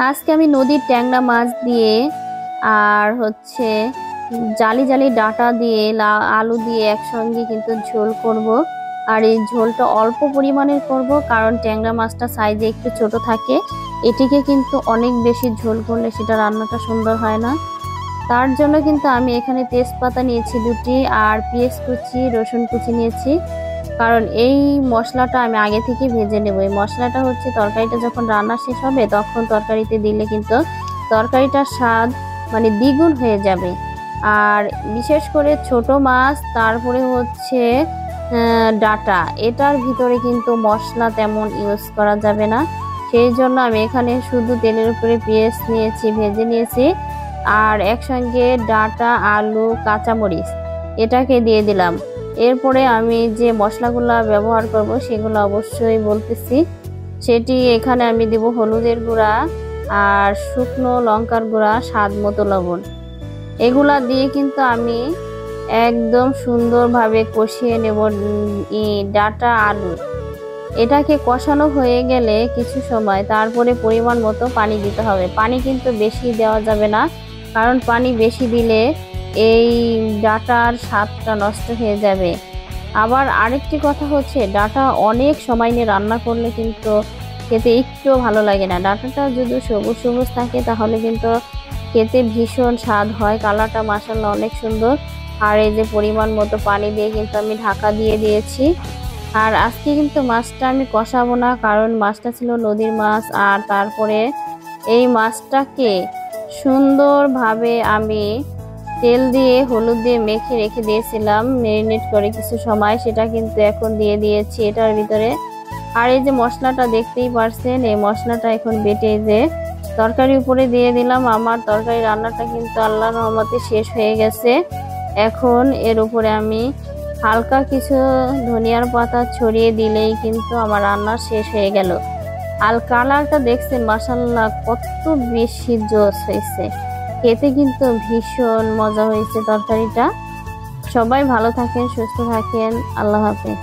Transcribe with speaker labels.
Speaker 1: আজকে আমি নদীর ট্যাংরা মাছ দিয়ে আর হচ্ছে জালি জালি ডাঁটা দিয়ে আলু দিয়ে একসঙ্গে কিন্তু ঝোল করব। আর এই ঝোলটা অল্প পরিমাণের করব, কারণ ট্যাংরা মাছটা সাইজে একটু ছোট থাকে। এটিকে কিন্তু অনেক বেশি ঝোল করলে সেটা রান্নাটা সুন্দর হয় না। তার জন্য কিন্তু আমি এখানে তেজপাতা নিয়েছি 2টি, আর পেঁয়াজ কুচি রসুন কুচি নিয়েছি। কারণ এই মশলাটা আমি আগে থেকে ভেজে নেব। এই মশলাটা হচ্ছে তরকারিটা যখন রান্না শেষ হবে তখন তরকারিতে দিলে কিন্তু তরকারিটার স্বাদ মানে দ্বিগুণ হয়ে যাবে। আর বিশেষ করে ছোট মাছ, তারপরে হচ্ছে ডাটা, এটার ভিতরে কিন্তু মশলা তেমন ইউজ করা যাবে না। সেই জন্য আমি এখানে শুধু তেলের উপরে পেঁয়াজ নিয়েছি, ভেজে নিয়েছি, আর একসঙ্গে ডাটা আলু কাঁচামরিচ এটাকে দিয়ে দিলাম। এরপরে আমি যে মশলাগুলো ব্যবহার করব সেগুলো অবশ্যই বলতেছি। সেটি এখানে আমি দেব হলুদের গুঁড়া আর শুকনো লঙ্কার গুঁড়া, স্বাদ মতো লবণ। এগুলা দিয়ে কিন্তু আমি একদম সুন্দরভাবে কষিয়ে নেব ডাটা আলু। এটাকে কষানো হয়ে গেলে কিছু সময় তারপরে পরিমাণ মতো পানি দিতে হবে। পানি কিন্তু বেশি দেওয়া যাবে না, কারণ পানি বেশি দিলে এই ডাটার স্বাদটা নষ্ট হয়ে যাবে। আবার আরেকটি কথা হচ্ছে, ডাটা অনেক সময় নিয়ে রান্না করলে কিন্তু খেতে একটু ভালো লাগে না। ডাটাটা যদি সবুজ সবুজ থাকে তাহলে কিন্তু খেতে ভীষণ স্বাদ হয়, কালারটা মাশাআল্লাহ অনেক সুন্দর। আর এই যে পরিমাণ মতো পানি দিয়ে কিন্তু আমি ঢাকা দিয়ে দিয়েছি। আর আজকে কিন্তু মাছটা আমি কষাবো না, কারণ মাছটা ছিল নদীর মাছ। আর তারপরে এই মাছটাকে সুন্দরভাবে আমি তেল দিয়ে হলুদ দিয়ে মেখে রেখে দিয়েছিলাম ম্যারিনেট করে কিছু সময়, সেটা কিন্তু এখন দিয়ে দিয়েছি এটার ভিতরে। আর এই যে মশলাটা দেখতেই পারছেন, এই মশলাটা এখন বেটে যে তরকারির উপরে দিয়ে দিলাম। আমার তরকারি রান্নাটা কিন্তু আল্লাহর রহমতে শেষ হয়ে গেছে। এখন এর উপরে আমি হালকা কিছু ধনিয়ার পাতা ছড়িয়ে দিলেই কিন্তু আমার রান্না শেষ হয়ে গেল। আর কালারটা দেখছেন মাশাআল্লাহ কত বেশি জোস হয়েছে, খেতে কিন্তু ভীষণ মজা হয়েছে তরকারিটা। সবাই ভালো থাকেন, সুস্থ থাকেন, আল্লাহ হাফেজ।